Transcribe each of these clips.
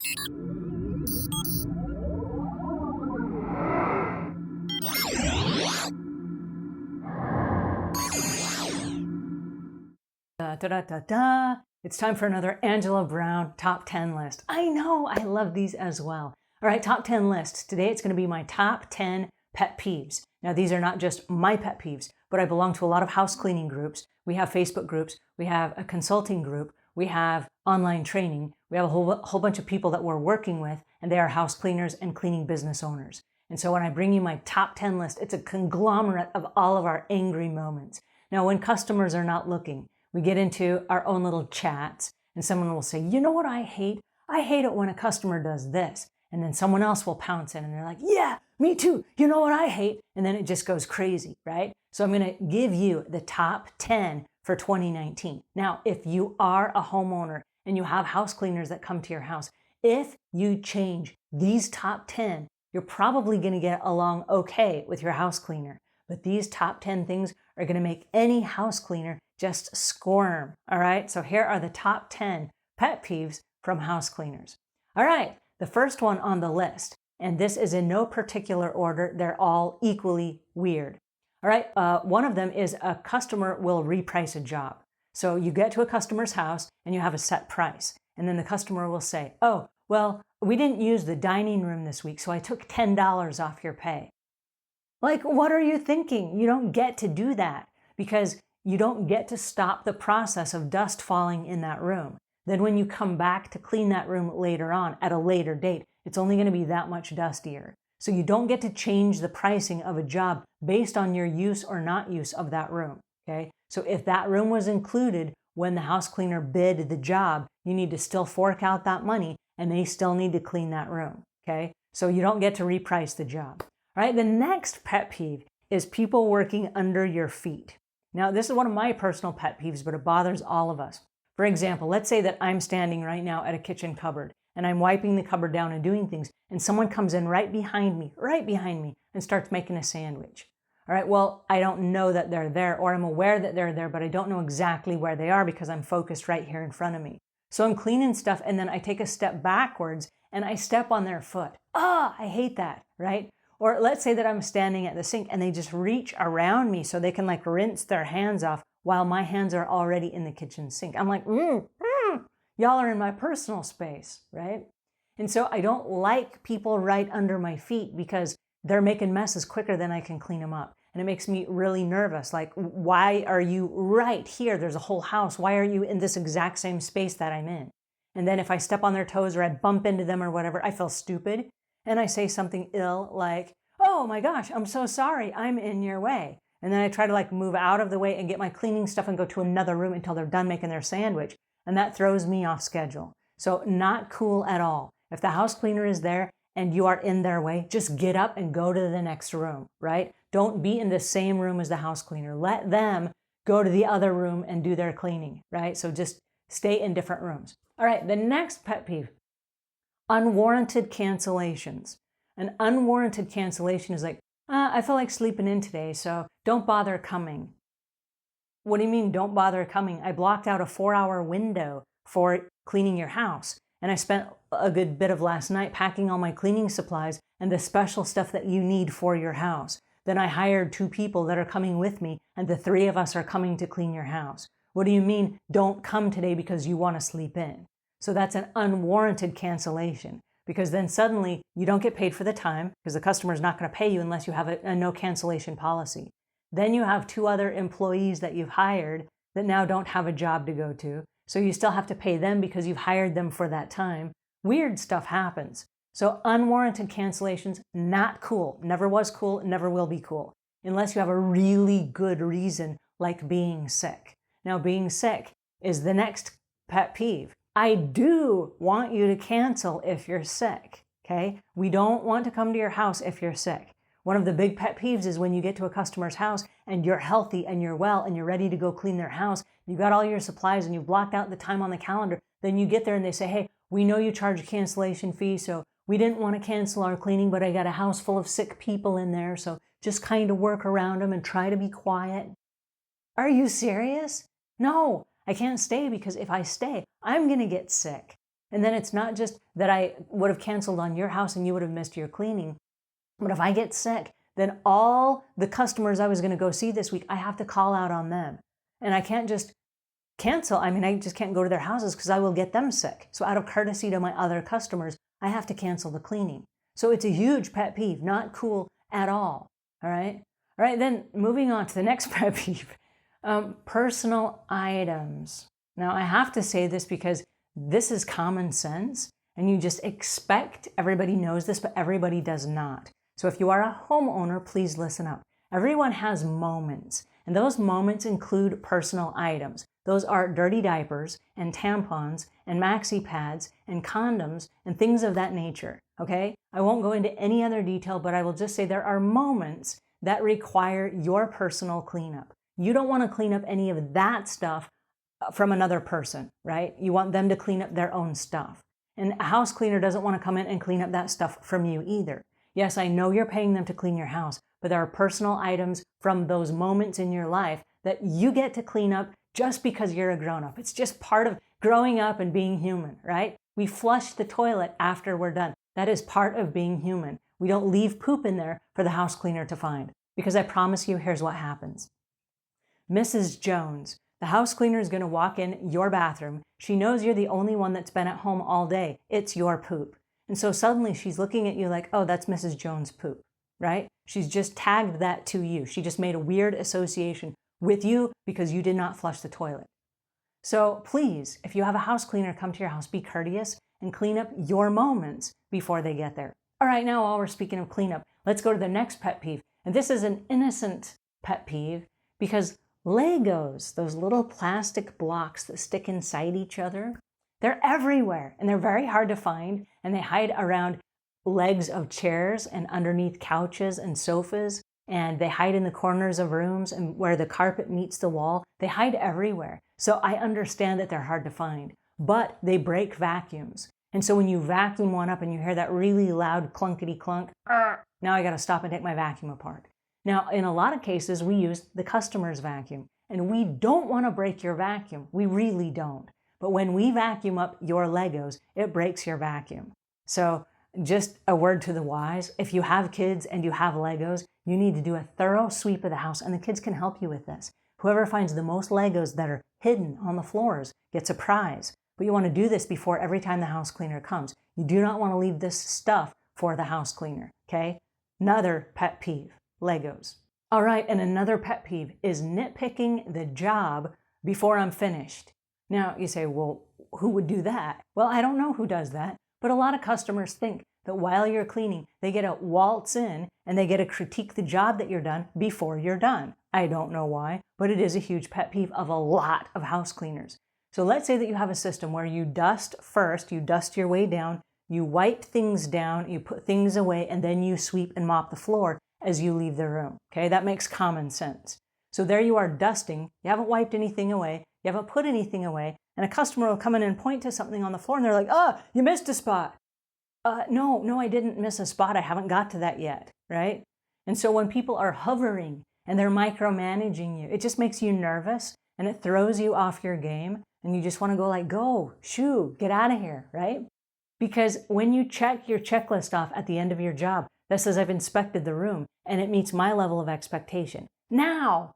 Da, da, da, da, da. It's time for another Angela Brown top 10 list. I know, I love these as well. All right, top 10 list. Today it's going to be my top 10 pet peeves. Now, these are not just my pet peeves, but I belong to a lot of house cleaning groups. We have Facebook groups. We have a consulting group. We have online training. We have a whole bunch of people that we're working with, and they are house cleaners and cleaning business owners. And so when I bring you my top 10 list, it's a conglomerate of all of our angry moments. Now, when customers are not looking, we get into our own little chats, and someone will say, you know what I hate? I hate it when a customer does this. And then someone else will pounce in and they're like, yeah, me too. You know what I hate? And then it just goes crazy, right? So I'm going to give you the top 10 for 2019. Now, if you are a homeowner and you have house cleaners that come to your house, if you change these top 10, you're probably going to get along okay with your house cleaner. But these top 10 things are going to make any house cleaner just squirm. All right. So here are the top 10 pet peeves from house cleaners. All right. The first one on the list, and this is in no particular order. They're all equally weird. All right. One of them is a customer will reprice a job. So you get to a customer's house and you have a set price. And then the customer will say, oh, well, we didn't use the dining room this week, so I took $10 off your pay. Like, what are you thinking? You don't get to do that because you don't get to stop the process of dust falling in that room. Then when you come back to clean that room later on at a later date, it's only going to be that much dustier. So you don't get to change the pricing of a job based on your use or not use of that room. Okay. So if that room was included when the house cleaner bid the job, you need to still fork out that money and they still need to clean that room. Okay. So you don't get to reprice the job. All right. The next pet peeve is people working under your feet. Now, this is one of my personal pet peeves, but it bothers all of us. For example, let's say that I'm standing right now at a kitchen cupboard and I'm wiping the cupboard down and doing things, and someone comes in right behind me, and starts making a sandwich. All right, well, I don't know that they're there, or I'm aware that they're there, but I don't know exactly where they are because I'm focused right here in front of me. So I'm cleaning stuff, and then I take a step backwards and I step on their foot. I hate that, right? Or let's say that I'm standing at the sink and they just reach around me so they can like rinse their hands off while my hands are already in the kitchen sink. I'm like, y'all are in my personal space, right? And so I don't like people right under my feet because they're making messes quicker than I can clean them up. And it makes me really nervous. Like, why are you right here? There's a whole house. Why are you in this exact same space that I'm in? And then if I step on their toes or I bump into them or whatever, I feel stupid. And I say something ill like, oh my gosh, I'm so sorry, I'm in your way. And then I try to like move out of the way and get my cleaning stuff and go to another room until they're done making their sandwich. And that throws me off schedule. So not cool at all. If the house cleaner is there and you are in their way, just get up and go to the next room, right? Don't be in the same room as the house cleaner. Let them go to the other room and do their cleaning, right? So just stay in different rooms. All right, the next pet peeve. Unwarranted cancellations. An unwarranted cancellation is like, I feel like sleeping in today, so don't bother coming. What do you mean, don't bother coming? I blocked out a 4-hour window for cleaning your house, and I spent a good bit of last night packing all my cleaning supplies and the special stuff that you need for your house. Then I hired 2 people that are coming with me, and the 3 of us are coming to clean your house. What do you mean, don't come today because you want to sleep in? So that's an unwarranted cancellation because then suddenly you don't get paid for the time because the customer is not going to pay you unless you have a no cancellation policy. Then you have 2 other employees that you've hired that now don't have a job to go to. So you still have to pay them because you've hired them for that time. Weird stuff happens. So unwarranted cancellations, not cool. Never was cool, never will be cool. Unless you have a really good reason like being sick. Now being sick is the next pet peeve. I do want you to cancel if you're sick, okay? We don't want to come to your house if you're sick. One of the big pet peeves is when you get to a customer's house and you're healthy and you're well and you're ready to go clean their house, you got all your supplies and you've blocked out the time on the calendar, then you get there and they say, hey, we know you charge a cancellation fee, so we didn't want to cancel our cleaning, but I got a house full of sick people in there, so just kind of work around them and try to be quiet. Are you serious? No. I can't stay because if I stay, I'm going to get sick. And then it's not just that I would have canceled on your house and you would have missed your cleaning, but if I get sick, then all the customers I was going to go see this week, I have to call out on them. And I can't just cancel. I mean, I just can't go to their houses because I will get them sick. So out of courtesy to my other customers, I have to cancel the cleaning. So it's a huge pet peeve, not cool at all. All right. All right. Then moving on to the next pet peeve, personal items. Now I have to say this because this is common sense and you just expect everybody knows this, but everybody does not. So if you are a homeowner, please listen up. Everyone has moments, and those moments include personal items. Those are dirty diapers and tampons and maxi pads and condoms and things of that nature, okay? I won't go into any other detail, but I will just say there are moments that require your personal cleanup. You don't want to clean up any of that stuff from another person, right? You want them to clean up their own stuff. And a house cleaner doesn't want to come in and clean up that stuff from you either. Yes, I know you're paying them to clean your house, but there are personal items from those moments in your life that you get to clean up just because you're a grown-up. It's just part of growing up and being human, right? We flush the toilet after we're done. That is part of being human. We don't leave poop in there for the house cleaner to find, because I promise you, here's what happens. Mrs. Jones, the house cleaner is going to walk in your bathroom. She knows you're the only one that's been at home all day. It's your poop. And so suddenly she's looking at you like, oh, that's Mrs. Jones' poop, right? She's just tagged that to you. She just made a weird association with you because you did not flush the toilet. So please, if you have a house cleaner come to your house, be courteous and clean up your moments before they get there. All right, now while we're speaking of cleanup, let's go to the next pet peeve. And this is an innocent pet peeve because Legos, those little plastic blocks that stick inside each other, they're everywhere and they're very hard to find, and they hide around legs of chairs and underneath couches and sofas, and they hide in the corners of rooms and where the carpet meets the wall. They hide everywhere. So I understand that they're hard to find, but they break vacuums. And so when you vacuum one up and you hear that really loud clunkety clunk, now I got to stop and take my vacuum apart. Now, in a lot of cases, we use the customer's vacuum, and we don't want to break your vacuum. We really don't. But when we vacuum up your Legos, it breaks your vacuum. So just a word to the wise, if you have kids and you have Legos, you need to do a thorough sweep of the house, and the kids can help you with this. Whoever finds the most Legos that are hidden on the floors gets a prize. But you want to do this before every time the house cleaner comes. You do not want to leave this stuff for the house cleaner, okay? Another pet peeve, Legos. All right, and another pet peeve is nitpicking the job before I'm finished. Now, you say, well, who would do that? Well, I don't know who does that, but a lot of customers think that while you're cleaning, they get to waltz in and they get to critique the job that you're done before you're done. I don't know why, but it is a huge pet peeve of a lot of house cleaners. So let's say that you have a system where you dust first, you dust your way down, you wipe things down, you put things away, and then you sweep and mop the floor as you leave the room. Okay, that makes common sense. So there you are dusting, you haven't wiped anything away, you haven't put anything away, and a customer will come in and point to something on the floor and they're like, oh, you missed a spot. No, I didn't miss a spot. I haven't got to that yet, right? And so when people are hovering and they're micromanaging you, it just makes you nervous and it throws you off your game, and you just want to go like, go, shoo, get out of here, right? Because when you check your checklist off at the end of your job that says I've inspected the room and it meets my level of expectation, now,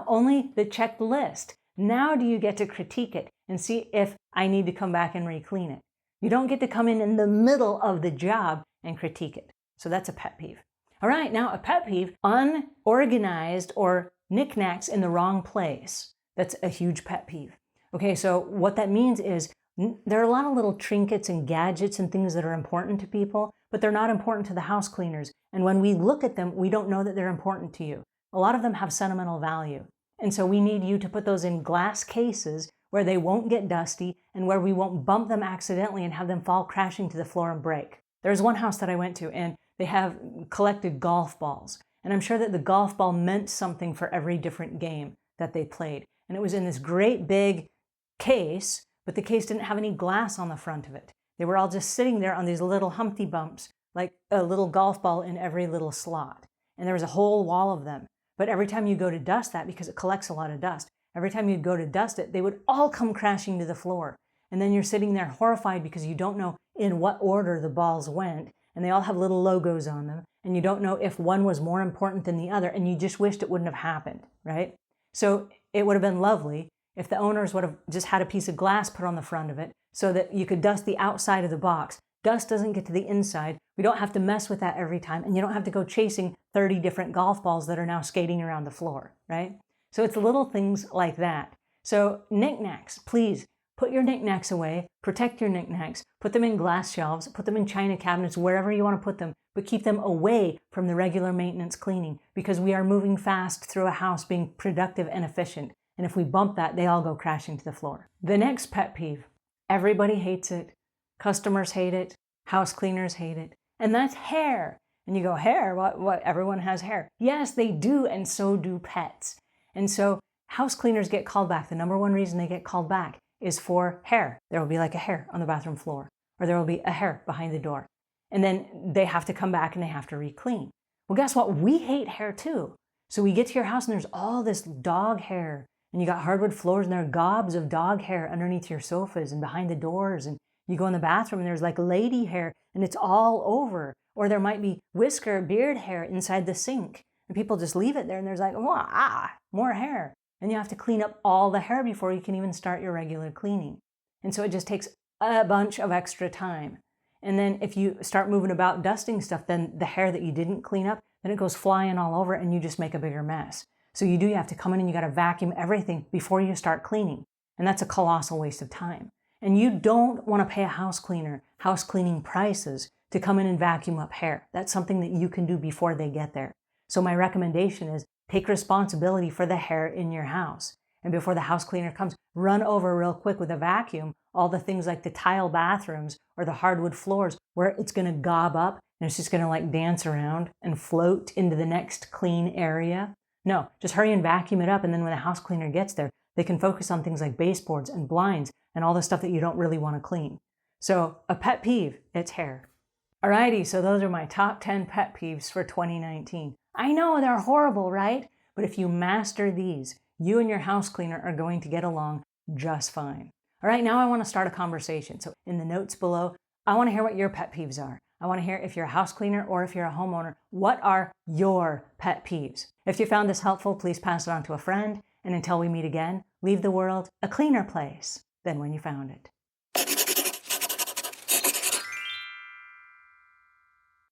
only the checked list. Now do you get to critique it and see if I need to come back and re-clean it. You don't get to come in the middle of the job and critique it. So that's a pet peeve. All right, now a pet peeve, unorganized or knickknacks in the wrong place. That's a huge pet peeve. Okay, so what that means is there are a lot of little trinkets and gadgets and things that are important to people, but they're not important to the house cleaners. And when we look at them, we don't know that they're important to you. A lot of them have sentimental value. And so we need you to put those in glass cases where they won't get dusty and where we won't bump them accidentally and have them fall crashing to the floor and break. There's one house that I went to and they have collected golf balls. And I'm sure that the golf ball meant something for every different game that they played. And it was in this great big case, but the case didn't have any glass on the front of it. They were all just sitting there on these little Humpty Bumps, like a little golf ball in every little slot. And there was a whole wall of them. But every time you go to dust that, because it collects a lot of dust, every time you go to dust it, they would all come crashing to the floor. and then you're sitting there horrified because you don't know in what order the balls went, and they all have little logos on them, and you don't know if one was more important than the other, and you just wished it wouldn't have happened, right? So it would have been lovely if the owners would have just had a piece of glass put on the front of it so that you could dust the outside of the box. Dust doesn't get to the inside. We don't have to mess with that every time, and you don't have to go chasing 30 different golf balls that are now skating around the floor, right? So it's little things like that. So knickknacks, please put your knickknacks away, protect your knickknacks, put them in glass shelves, put them in china cabinets, wherever you want to put them, but keep them away from the regular maintenance cleaning because we are moving fast through a house being productive and efficient. And if we bump that, they all go crashing to the floor. The next pet peeve, everybody hates it. Customers hate it. House cleaners hate it. And that's hair. And you go, hair? What? Everyone has hair. Yes, they do, and so do pets. And so house cleaners get called back. The number one reason they get called back is for hair. There will be like a hair on the bathroom floor, or there will be a hair behind the door. And then they have to come back and they have to re-clean. Well, guess what? We hate hair too. So we get to your house and there's all this dog hair, and you got hardwood floors and there are gobs of dog hair underneath your sofas and behind the doors, and you go in the bathroom and there's like lady hair and it's all over. Or there might be whisker, beard hair inside the sink. And people just leave it there and there's like, more hair. And you have to clean up all the hair before you can even start your regular cleaning. And so it just takes a bunch of extra time. And then if you start moving about dusting stuff, then the hair that you didn't clean up, then it goes flying all over and you just make a bigger mess. So you have to come in and you got to vacuum everything before you start cleaning. And that's a colossal waste of time. And you don't want to pay a house cleaner house cleaning prices to come in and vacuum up hair. That's something that you can do before they get there. So my recommendation is take responsibility for the hair in your house. And before the house cleaner comes, run over real quick with a vacuum all the things like the tile bathrooms or the hardwood floors where it's going to gob up and it's just going to like dance around and float into the next clean area. No, just hurry and vacuum it up, and then when the house cleaner gets there, they can focus on things like baseboards and blinds and all the stuff that you don't really want to clean. So a pet peeve, it's hair. Alrighty, so those are my top 10 pet peeves for 2019. I know they're horrible, right? But if you master these, you and your house cleaner are going to get along just fine. All right, now I want to start a conversation. So in the notes below, I want to hear what your pet peeves are. I want to hear if you're a house cleaner or if you're a homeowner, what are your pet peeves? If you found this helpful, please pass it on to a friend. And until we meet again, leave the world a cleaner place than when you found it.